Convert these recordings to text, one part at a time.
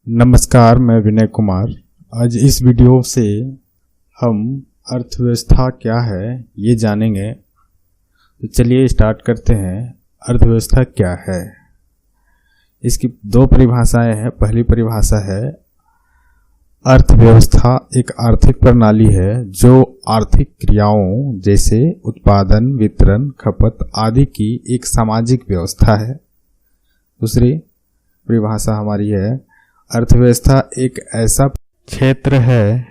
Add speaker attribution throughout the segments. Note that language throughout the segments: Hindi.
Speaker 1: नमस्कार, मैं विनय कुमार। आज इस वीडियो से हम अर्थव्यवस्था क्या है ये जानेंगे। तो चलिए स्टार्ट करते हैं। अर्थव्यवस्था क्या है? इसकी दो परिभाषाएं हैं। पहली परिभाषा है अर्थव्यवस्था एक आर्थिक प्रणाली है जो आर्थिक क्रियाओं जैसे उत्पादन, वितरण, खपत आदि की एक सामाजिक व्यवस्था है। दूसरी परिभाषा हमारी है अर्थव्यवस्था एक ऐसा क्षेत्र है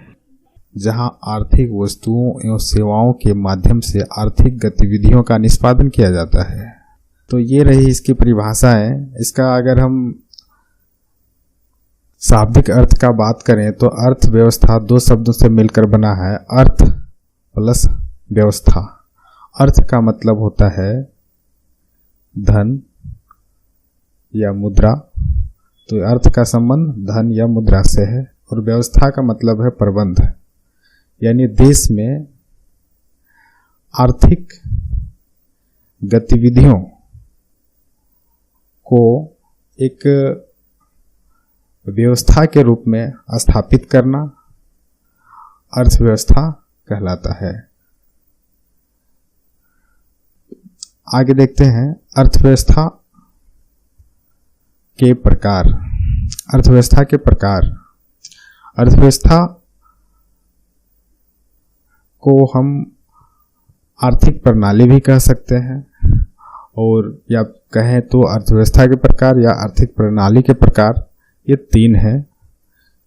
Speaker 1: जहां आर्थिक वस्तुओं एवं सेवाओं के माध्यम से आर्थिक गतिविधियों का निष्पादन किया जाता है। तो ये रही इसकी परिभाषाएं। इसका अगर हम शाब्दिक अर्थ का बात करें तो अर्थव्यवस्था दो शब्दों से मिलकर बना है, अर्थ प्लस व्यवस्था। अर्थ का मतलब होता है धन या मुद्रा, तो अर्थ का संबंध धन या मुद्रा से है। और व्यवस्था का मतलब है प्रबंध, यानी देश में आर्थिक गतिविधियों को एक व्यवस्था के रूप में स्थापित करना अर्थव्यवस्था कहलाता है। आगे देखते हैं अर्थव्यवस्था के प्रकार। अर्थव्यवस्था के प्रकार, अर्थव्यवस्था को हम आर्थिक प्रणाली भी कह सकते हैं, और या कहें तो अर्थव्यवस्था के प्रकार या आर्थिक प्रणाली के प्रकार ये तीन हैं।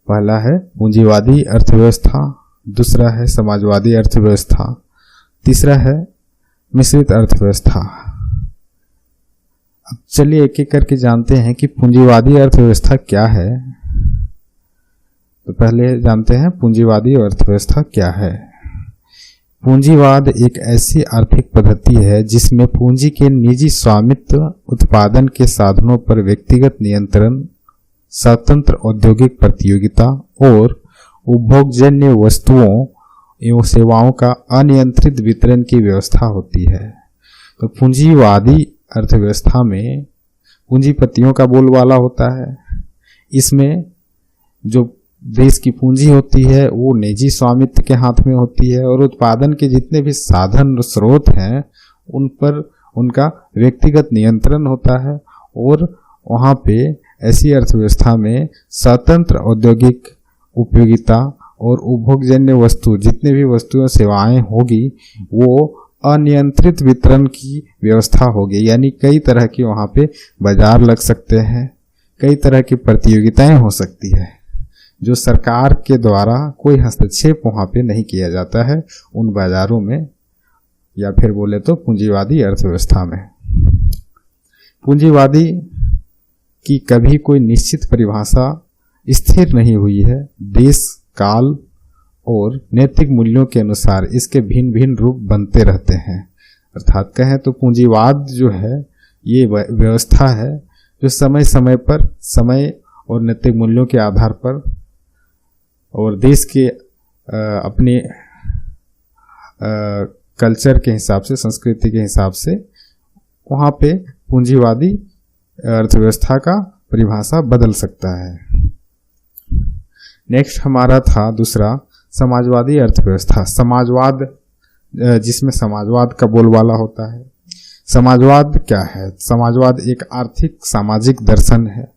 Speaker 1: पहला है पूंजीवादी अर्थव्यवस्था, दूसरा है समाजवादी अर्थव्यवस्था, तीसरा है मिश्रित अर्थव्यवस्था। अब चलिए एक एक करके जानते हैं कि पूंजीवादी अर्थव्यवस्था क्या है। तो पहले जानते हैं पूंजीवादी अर्थव्यवस्था क्या है। पूंजीवाद एक ऐसी आर्थिक पद्धति है जिसमें पूंजी के निजी स्वामित्व, उत्पादन के साधनों पर व्यक्तिगत नियंत्रण, स्वतंत्र औद्योगिक प्रतियोगिता और उपभोगजन्य वस्तुओं एवं सेवाओं का अनियंत्रित वितरण की व्यवस्था होती है। तो पूंजीवादी अर्थव्यवस्था में पूंजीपतियों का बोलबाला होता है। इसमें जो देश की पूंजी होती है वो निजी स्वामित्व के हाथ में होती है, और उत्पादन के जितने भी साधन स्रोत हैं उन पर उनका व्यक्तिगत नियंत्रण होता है। और वहाँ पे ऐसी अर्थव्यवस्था में स्वतंत्र औद्योगिक उपयोगिता और उपभोगजन्य वस्तु, जितने भी वस्तुएं सेवाएं होगी वो अनियंत्रित वितरण की व्यवस्था होगी। यानी कई तरह की वहाँ पे बाजार लग सकते हैं, कई तरह की प्रतियोगिताएं हो सकती है जो सरकार के द्वारा कोई हस्तक्षेप वहाँ पे नहीं किया जाता है उन बाजारों में, या फिर बोले तो पूंजीवादी अर्थव्यवस्था में। पूंजीवादी की कभी कोई निश्चित परिभाषा स्थिर नहीं हुई है। देश, काल और नैतिक मूल्यों के अनुसार इसके भिन्न भिन्न रूप बनते रहते हैं। अर्थात कहें तो पूंजीवाद जो है ये व्यवस्था है जो समय समय पर समय और नैतिक मूल्यों के आधार पर और देश के अपने कल्चर के हिसाब से, संस्कृति के हिसाब से वहाँ पे पूंजीवादी अर्थव्यवस्था का परिभाषा बदल सकता है। नेक्स्ट हमारा था दूसरा समाजवादी अर्थव्यवस्था। समाजवाद, जिसमें समाजवाद का बोलबाला होता है। समाजवाद क्या है? समाजवाद एक आर्थिक सामाजिक दर्शन है।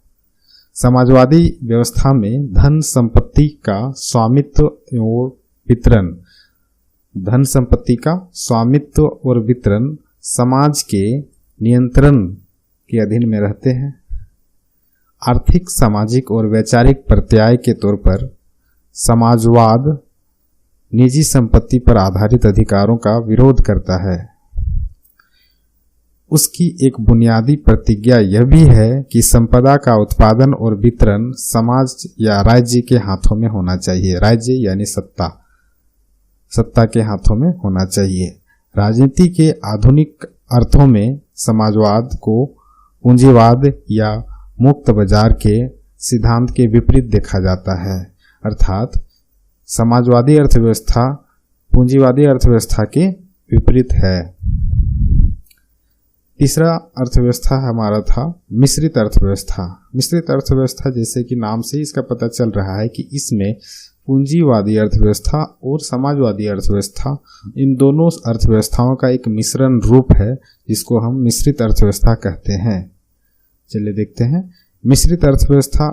Speaker 1: समाजवादी व्यवस्था में धन संपत्ति का स्वामित्व और वितरण, धन संपत्ति का स्वामित्व और वितरण समाज के नियंत्रण के अधीन में रहते हैं। आर्थिक, सामाजिक और वैचारिक प्रत्याय के तौर पर समाजवाद निजी संपत्ति पर आधारित अधिकारों का विरोध करता है। उसकी एक बुनियादी प्रतिज्ञा यह भी है कि संपदा का उत्पादन और वितरण समाज या राज्य के हाथों में होना चाहिए। राज्य यानी सत्ता के हाथों में होना चाहिए। राजनीति के आधुनिक अर्थों में समाजवाद को पूंजीवाद या मुक्त बाजार के सिद्धांत के विपरीत देखा जाता है। अर्थात समाजवादी अर्थव्यवस्था पूंजीवादी अर्थव्यवस्था के विपरीत है। तीसरा अर्थव्यवस्था हमारा था मिश्रित अर्थव्यवस्था। मिश्रित अर्थव्यवस्था जैसे कि नाम से इसका पता चल रहा है कि इसमें पूंजीवादी अर्थव्यवस्था और समाजवादी अर्थव्यवस्था, इन दोनों अर्थव्यवस्थाओं का एक मिश्रण रूप है जिसको हम मिश्रित अर्थव्यवस्था कहते हैं। चलिए देखते हैं। मिश्रित अर्थव्यवस्था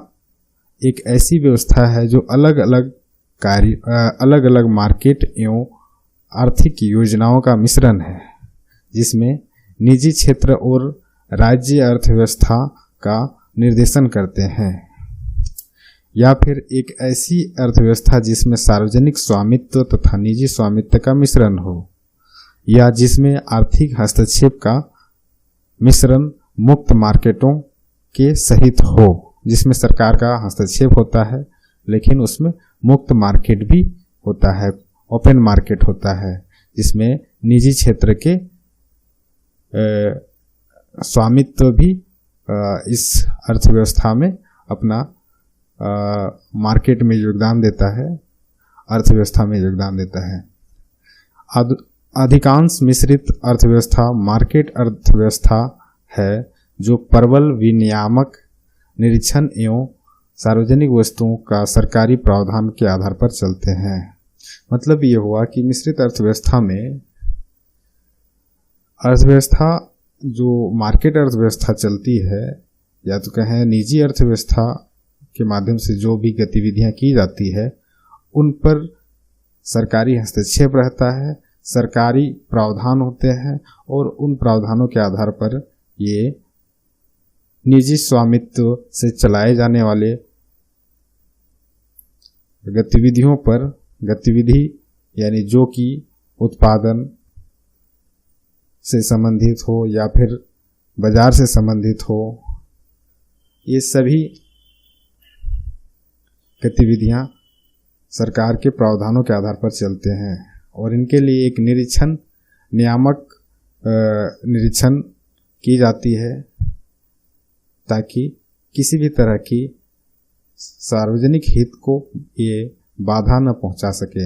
Speaker 1: एक ऐसी व्यवस्था है जो अलग अलग मार्केट एवं आर्थिक योजनाओं का मिश्रण है, जिसमें निजी क्षेत्र और राज्य अर्थव्यवस्था का निर्देशन करते हैं, या फिर एक ऐसी अर्थव्यवस्था जिसमें सार्वजनिक स्वामित्व तथा निजी स्वामित्व का मिश्रण हो, या जिसमें आर्थिक हस्तक्षेप का मिश्रण मुक्त मार्केटों के सहित हो, जिसमें सरकार का हस्तक्षेप होता है लेकिन उसमें मुक्त मार्केट भी होता है, ओपन मार्केट होता है, जिसमें निजी क्षेत्र के स्वामित्व भी इस अर्थव्यवस्था में अपना मार्केट में योगदान देता है, अर्थव्यवस्था में योगदान देता है। अधिकांश मिश्रित अर्थव्यवस्था मार्केट अर्थव्यवस्था है जो प्रबल विनियामक निरीक्षण एवं सार्वजनिक वस्तुओं का सरकारी प्रावधान के आधार पर चलते हैं। मतलब ये हुआ कि मिश्रित अर्थव्यवस्था में अर्थव्यवस्था जो मार्केट अर्थव्यवस्था चलती है, या तो कहें निजी अर्थव्यवस्था के माध्यम से जो भी गतिविधियां की जाती है उन पर सरकारी हस्तक्षेप रहता है, सरकारी प्रावधान होते हैं और उन प्रावधानों के आधार पर ये निजी स्वामित्व से चलाए जाने वाले गतिविधियों पर गतिविधि यानी जो कि उत्पादन से संबंधित हो या फिर बाजार से संबंधित हो, ये सभी गतिविधियां सरकार के प्रावधानों के आधार पर चलते हैं और इनके लिए एक निरीक्षण की जाती है ताकि किसी भी तरह की सार्वजनिक हित को ये बाधा न पहुंचा सके।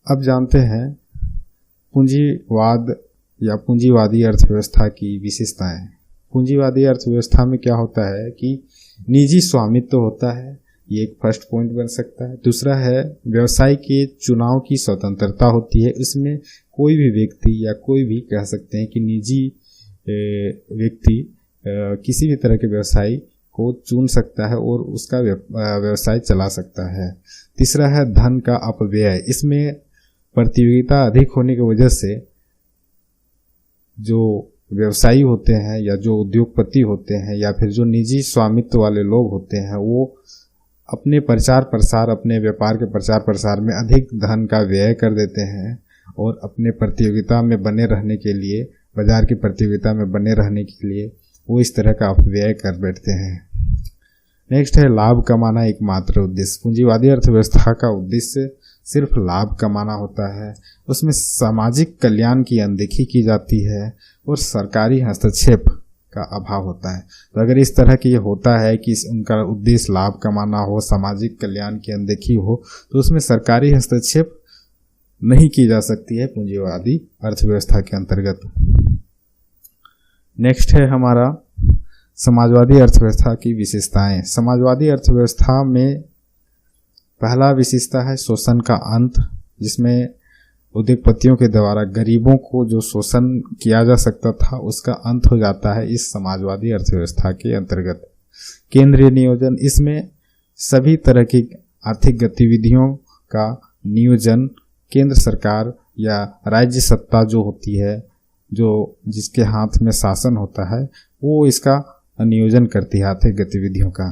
Speaker 1: अब जानते हैं पूंजीवाद या पूंजीवादी अर्थव्यवस्था की विशेषताएं। पूंजीवादी अर्थव्यवस्था में क्या होता है कि निजी स्वामित्व होता है, ये एक फर्स्ट पॉइंट बन सकता है। दूसरा है व्यवसाय के चुनाव की स्वतंत्रता होती है, इसमें कोई भी व्यक्ति या कोई भी कह सकते हैं कि निजी व्यक्ति किसी भी तरह के व्यवसाय को चुन सकता है और उसका व्यवसाय चला सकता है। तीसरा है धन का अपव्यय, इसमें प्रतियोगिता अधिक होने की वजह से जो व्यवसायी होते हैं या जो उद्योगपति होते हैं या फिर जो निजी स्वामित्व वाले लोग होते हैं वो अपने प्रचार प्रसार, अपने व्यापार के प्रचार प्रसार में अधिक धन का व्यय कर देते हैं और अपने प्रतियोगिता में बने रहने के लिए, बाजार की प्रतियोगिता में बने रहने के लिए वो इस तरह का अपव्यय कर बैठते हैं। नेक्स्ट है लाभ कमाना एकमात्र उद्देश्य। पूंजीवादी अर्थव्यवस्था का उद्देश्य सिर्फ लाभ कमाना होता है, उसमें सामाजिक कल्याण की अनदेखी की जाती है और सरकारी हस्तक्षेप का अभाव होता है। तो अगर इस तरह की ये होता है कि उनका उद्देश्य लाभ कमाना हो, सामाजिक कल्याण की अनदेखी हो, तो उसमें सरकारी हस्तक्षेप नहीं की जा सकती है पूंजीवादी अर्थव्यवस्था के अंतर्गत। नेक्स्ट है हमारा समाजवादी अर्थव्यवस्था की विशेषताएं। समाजवादी अर्थव्यवस्था में पहला विशेषता है शोषण का अंत, जिसमें उद्योगपतियों के द्वारा गरीबों को जो शोषण किया जा सकता था उसका अंत हो जाता है इस समाजवादी अर्थव्यवस्था के अंतर्गत। केंद्रीय नियोजन, इसमें सभी तरह की आर्थिक गतिविधियों का नियोजन केंद्र सरकार या राज्य सत्ता जो होती है, जो जिसके हाथ में शासन होता है, वो इसका नियोजन करती है आर्थिक गतिविधियों का।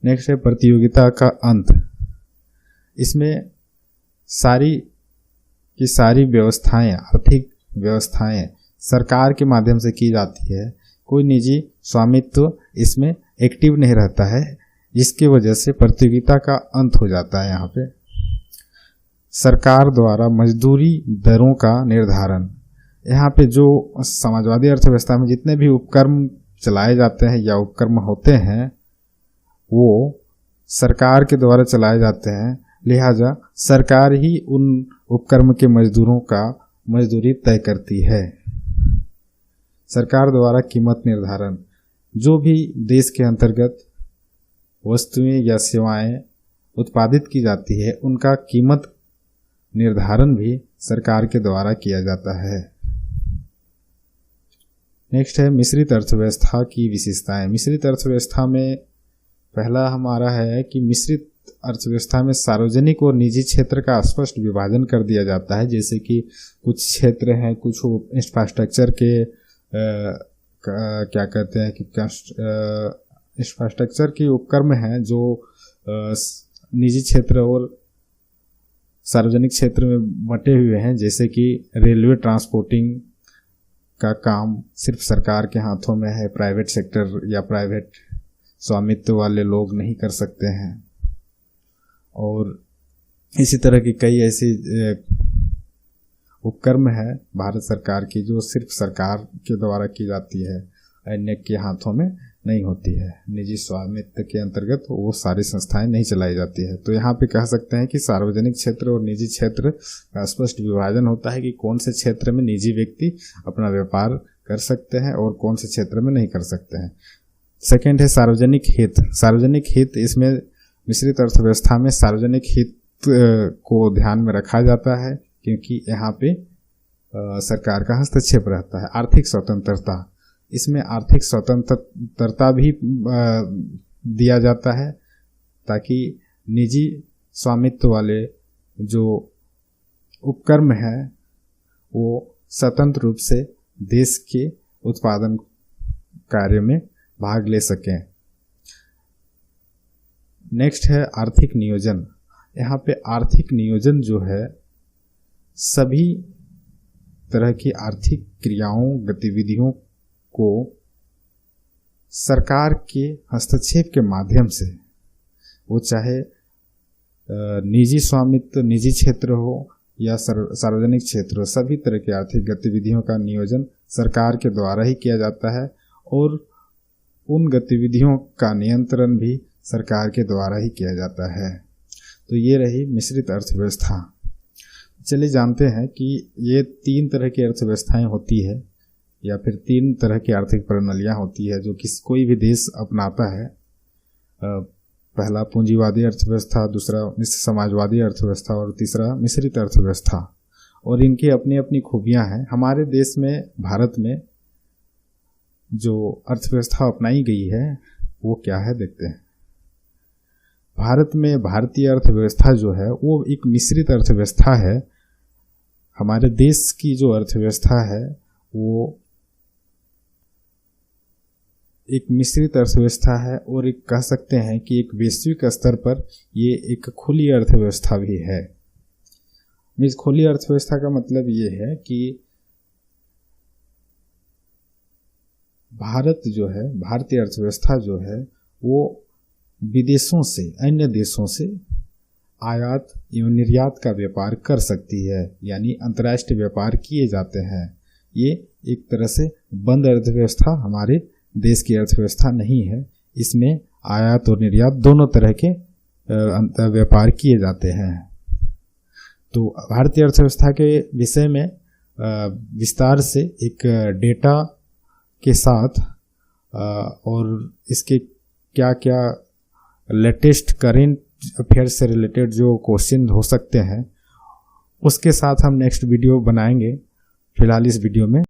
Speaker 1: नेक्स्ट है प्रतियोगिता का अंत, इसमें सारी की सारी व्यवस्थाएं, आर्थिक व्यवस्थाएं सरकार के माध्यम से की जाती है, कोई निजी स्वामित्व इसमें एक्टिव नहीं रहता है, जिसकी वजह से प्रतियोगिता का अंत हो जाता है। यहाँ पे सरकार द्वारा मजदूरी दरों का निर्धारण, यहाँ पे जो समाजवादी अर्थव्यवस्था में जितने भी उपक्रम चलाए जाते हैं या उपक्रम होते हैं वो सरकार के द्वारा चलाए जाते हैं, लिहाजा सरकार ही उन उपक्रम के मजदूरों का मजदूरी तय करती है। सरकार द्वारा कीमत निर्धारण, जो भी देश के अंतर्गत वस्तुएं या सेवाएं उत्पादित की जाती है उनका कीमत निर्धारण भी सरकार के द्वारा किया जाता है। नेक्स्ट है मिश्रित अर्थव्यवस्था की विशेषताएं। मिश्रित अर्थव्यवस्था में पहला हमारा है कि मिश्रित अर्थव्यवस्था में सार्वजनिक और निजी क्षेत्र का स्पष्ट विभाजन कर दिया जाता है। जैसे कि कुछ क्षेत्र हैं, कुछ इंफ्रास्ट्रक्चर के क्या कहते हैं कि इंफ्रास्ट्रक्चर के उपक्रम हैं जो निजी क्षेत्र और सार्वजनिक क्षेत्र में बटे हुए हैं। जैसे कि रेलवे ट्रांसपोर्टिंग का काम सिर्फ सरकार के हाथों में है, प्राइवेट सेक्टर या प्राइवेट स्वामित्व वाले लोग नहीं कर सकते हैं। और इसी तरह की कई ऐसी उपक्रम है भारत सरकार की जो सिर्फ सरकार के द्वारा की जाती है, अन्य के हाथों में नहीं होती है। निजी स्वामित्व के अंतर्गत वो सारी संस्थाएं नहीं चलाई जाती है। तो यहाँ पे कह सकते हैं कि सार्वजनिक क्षेत्र और निजी क्षेत्र का स्पष्ट विभाजन होता है कि कौन से क्षेत्र में निजी व्यक्ति अपना व्यापार कर सकते हैं और कौन से क्षेत्र में नहीं कर सकते हैं। सेकेंड है सार्वजनिक हित। सार्वजनिक हित, इसमें मिश्रित अर्थव्यवस्था में सार्वजनिक हित को ध्यान में रखा जाता है क्योंकि यहाँ पे सरकार का हस्तक्षेप रहता है। आर्थिक स्वतंत्रता, इसमें आर्थिक स्वतंत्रता भी दिया जाता है ताकि निजी स्वामित्व वाले जो उपक्रम है वो स्वतंत्र रूप से देश के उत्पादन कार्य में भाग ले सकें। नेक्स्ट है आर्थिक नियोजन। यहाँ पे आर्थिक नियोजन जो है सभी तरह की आर्थिक क्रियाओं गतिविधियों को सरकार के हस्तक्षेप के माध्यम से, वो चाहे निजी स्वामित्व निजी क्षेत्र हो या सार्वजनिक क्षेत्र हो, सभी तरह की आर्थिक गतिविधियों का नियोजन सरकार के द्वारा ही किया जाता है और उन गतिविधियों का नियंत्रण भी सरकार के द्वारा ही किया जाता है। तो ये रही मिश्रित अर्थव्यवस्था। चलिए जानते हैं कि ये तीन तरह की अर्थव्यवस्थाएं होती है या फिर तीन तरह की आर्थिक प्रणालियां होती है जो कोई भी देश अपनाता है। पहला पूंजीवादी अर्थव्यवस्था, दूसरा समाजवादी अर्थव्यवस्था और तीसरा मिश्रित अर्थव्यवस्था। और इनकी अपनी अपनी खूबियां हैं। हमारे देश में, भारत में जो अर्थव्यवस्था अपनाई गई है वो क्या है देखते हैं। भारत में भारतीय अर्थव्यवस्था जो है वो एक मिश्रित अर्थव्यवस्था है। हमारे देश की जो अर्थव्यवस्था है वो एक मिश्रित अर्थव्यवस्था है और एक कह सकते हैं कि एक वैश्विक स्तर पर ये एक खुली अर्थव्यवस्था भी है। इस खुली अर्थव्यवस्था का मतलब ये है कि भारत जो है, भारतीय अर्थव्यवस्था जो है वो विदेशों से, अन्य देशों से आयात एवं निर्यात का व्यापार कर सकती है, यानी अंतर्राष्ट्रीय व्यापार किए जाते हैं। ये एक तरह से बंद अर्थव्यवस्था हमारे देश की अर्थव्यवस्था नहीं है। इसमें आयात और निर्यात दोनों तरह के व्यापार किए जाते हैं। तो भारतीय अर्थव्यवस्था के विषय में विस्तार से एक डेटा के साथ और इसके क्या क्या लेटेस्ट करेंट अफेयर से रिलेटेड जो क्वेश्चन हो सकते हैं उसके साथ हम नेक्स्ट वीडियो बनाएंगे। फिलहाल इस वीडियो में